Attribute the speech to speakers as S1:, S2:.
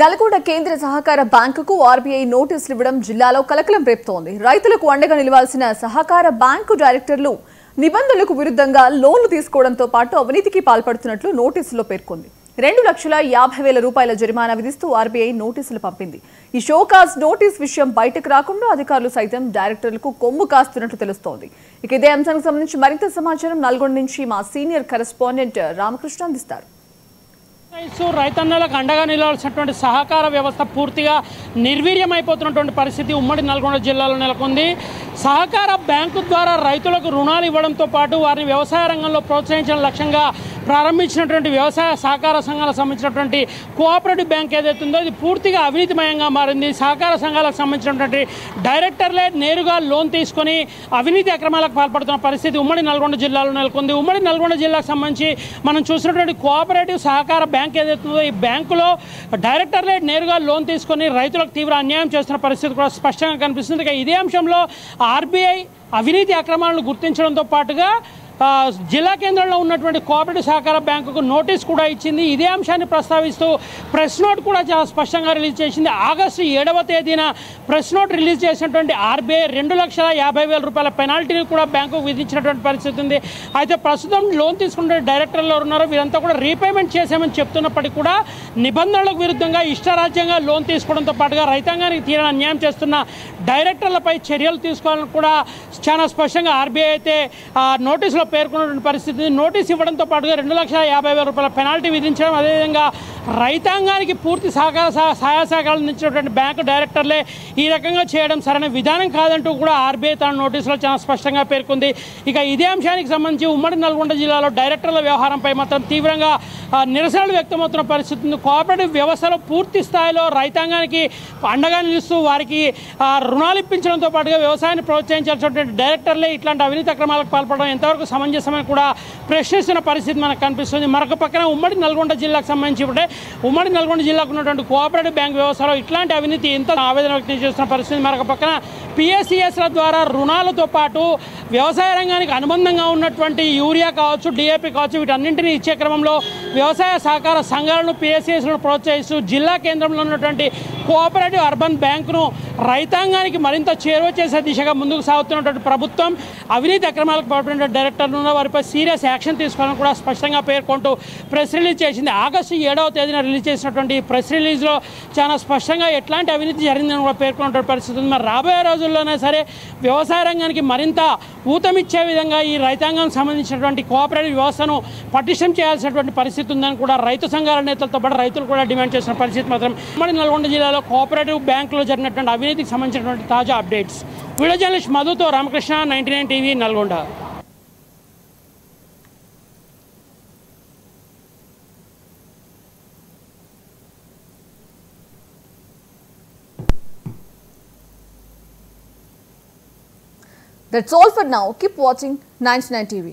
S1: నల్గొండ కేంద్ర సహకార బ్యాంకుకు ఆర్బీఐ నోటీసులు ఇవ్వడం జిల్లాలో కలకలం రేపుతోంది. రైతులకు అండగా నిలవాల్సిన సహకార బ్యాంకు డైరెక్టర్లు నిబంధనలకు విరుద్ధంగా లోన్లు తీసుకోవడంతో పాటు అవినీతికి పాల్పడుతున్నట్లు నోటీసులో పేర్కొంది. 2,50,000 రూపాయల జరిమానా విధిస్తూ ఆర్బీఐ నోటీసులు పంపింది. ఈ షోకాజ్ నోటీస్ విషయం బయటకు రాకుండా అధికారులు సైతం డైరెక్టర్లకు కొమ్ము కాస్తున్నట్లు తెలుస్తోంది. ఇక ఇదే అంశానికి సంబంధించి మరింత సమాచారం నల్గొండ నుంచి మా సీనియర్ కరెస్పాండెంట్ రామకృష్ణ అందిస్తారు.
S2: రైతన్నలకు అండగా నిలవాల్సినటువంటి సహకార వ్యవస్థ పూర్తిగా నిర్వీర్యమైపోతున్నటువంటి పరిస్థితి ఉమ్మడి నల్గొండ జిల్లాలో నెలకొంది. సహకార బ్యాంకు ద్వారా రైతులకు రుణాలు ఇవ్వడంతో పాటు వారిని వ్యవసాయ రంగంలో ప్రోత్సహించడం లక్ష్యంగా ప్రారంభించినటువంటి వ్యవసాయ సహకార సంఘాలకు సంబంధించినటువంటి కోఆపరేటివ్ బ్యాంక్ ఏదైతే ఉందో ఇది పూర్తిగా అవినీతిమయంగా మారింది. సహకార సంఘాలకు సంబంధించినటువంటి డైరెక్టర్లే నేరుగా లోన్ తీసుకొని అవినీతి అక్రమాలకు పాల్పడుతున్న పరిస్థితి ఉమ్మడి నల్గొండ జిల్లాలో నెలకొంది. ఉమ్మడి నల్గొండ జిల్లాకు సంబంధించి మనం చూసినటువంటి కోఆపరేటివ్ సహకార బ్యాంక్ ఏదైతే ఉందో ఈ బ్యాంకులో డైరెక్టర్లే నేరుగా లోన్ తీసుకొని రైతులకు తీవ్ర అన్యాయం చేస్తున్న పరిస్థితి కూడా స్పష్టంగా కనిపిస్తుంది. ఇక ఇదే అంశంలో ఆర్బీఐ అవినీతి అక్రమాలను గుర్తించడంతో పాటుగా జిల్లా కేంద్రంలో ఉన్నటువంటి కోఆపరేటివ్ సహకార బ్యాంకుకు నోటీస్ కూడా ఇచ్చింది. ఇదే అంశాన్ని ప్రస్తావిస్తూ ప్రెస్ నోట్ కూడా చాలా స్పష్టంగా రిలీజ్ చేసింది. ఆగస్టు 7వ తేదీన ప్రెస్ నోట్ రిలీజ్ చేసినటువంటి ఆర్బీఐ 2,50,000 రూపాయల పెనాల్టీని కూడా బ్యాంకుకు విధించినటువంటి పరిస్థితి ఉంది. అయితే ప్రస్తుతం లోన్ తీసుకున్న డైరెక్టర్లు ఉన్నారో వీరంతా కూడా రీపేమెంట్ చేశామని చెప్తున్నప్పటికీ కూడా నిబంధనలకు విరుద్ధంగా ఇష్టరాజ్యంగా లోన్ తీసుకోవడంతో పాటుగా రైతాంగానికి తీరని అన్యాయం చేస్తున్న డైరెక్టర్లపై చర్యలు తీసుకోవాలని కూడా చాలా స్పష్టంగా ఆర్బీఐ అయితే నోటీసులో పేర్కొన్నటువంటి పరిస్థితి. నోటీస్ ఇవ్వడంతో పాటుగా 2,50,000 రూపాయల పెనాల్టీ విధించడం, అదేవిధంగా రైతాంగానికి పూర్తి సహాయ సహకారాలు అందించినటువంటి బ్యాంకు డైరెక్టర్లే ఈ రకంగా చేయడం సరైన విధానం కాదంటూ కూడా ఆర్బీఐ తన నోటీసులో చాలా స్పష్టంగా పేర్కొంది. ఇక ఇదే అంశానికి సంబంధించి ఉమ్మడి నల్గొండ జిల్లాలో డైరెక్టర్ల వ్యవహారంపై మాత్రం తీవ్రంగా నిరసనలు వ్యక్తమవుతున్న పరిస్థితి ఉంది. కోఆపరేటివ్ వ్యవస్థలో పూర్తి స్థాయిలో రైతాంగానికి అండగా నిలుస్తూ వారికి రుణాలు ఇప్పించడంతో పాటుగా వ్యవసాయాన్ని ప్రోత్సహించాల్సినటువంటి డైరెక్టర్లే ఇట్లాంటి అవినీతి అక్రమాలకు పాల్పడడం ఎంతవరకు సమంజసమని కూడా ప్రశ్నిస్తున్న పరిస్థితి మనకు కనిపిస్తుంది. మరొక పక్కన ఉమ్మడి నల్గొండ జిల్లాకు సంబంధించి ఉమ్మడి నల్గొండ జిల్లాకు ఉన్నటువంటి కోఆపరేటివ్ బ్యాంక్ వ్యవస్థలో ఇట్లాంటి అవినీతి ఎంత ఆవేదన వ్యక్తం చేస్తున్న పరిస్థితి. మరొక పక్కన పిఎస్సిఎస్ల ద్వారా రుణాలతో పాటు వ్యవసాయ రంగానికి అనుబంధంగా ఉన్నటువంటి యూరియా కావచ్చు, డిఏపి కావచ్చు, వీటన్నింటినీ ఇచ్చే క్రమంలో వ్యవసాయ సహకార సంఘాలను పిఎస్సిఎస్లను ప్రోత్సహిస్తూ జిల్లా కేంద్రంలో ఉన్నటువంటి కోఆపరేటివ్ అర్బన్ బ్యాంకును రైతాంగానికి మరింత చేరువ చేసే దిశగా ముందుకు సాగుతున్నటువంటి ప్రభుత్వం అవినీతి అక్రమాలకు పాల్పడిన డైరెక్టర్లు ఉన్న వారిపై సీరియస్ యాక్షన్ తీసుకోవాలని కూడా స్పష్టంగా పేర్కొంటూ ప్రెస్ రిలీజ్ చేసింది. ఆగస్టు 7వ తేదీన రిలీజ్ చేసినటువంటి ప్రెస్ రిలీజ్లో చాలా స్పష్టంగా ఎట్లాంటి అవినీతి జరిగిందని కూడా పేర్కొన్నటువంటి పరిస్థితి ఉంది. మరి రాబోయే రోజుల్లోనే సరే వ్యవసాయ రంగానికి మరింత ఊతమిచ్చే విధంగా ఈ రైతాంగానికి సంబంధించినటువంటి కోఆపరేటివ్ వ్యవస్థను పటిష్టం చేయాల్సినటువంటి పరిస్థితి ఉందని కూడా రైతు సంఘాల నేతలతో పాటు రైతులు కూడా డిమాండ్ చేసిన పరిస్థితి మాత్రం ఉమ్మడి నల్గొండ జిల్లాలో కోఆపరేటివ్ బ్యాంకులో జరిగినటువంటి అవినీతికి సంబంధించినటువంటి తాజా అప్డేట్స్. వీడియో జర్నలిస్ట్ మధుతో Ramakrishna, 99 TV, Nalgonda.
S1: That's all for now. Keep watching 99 TV.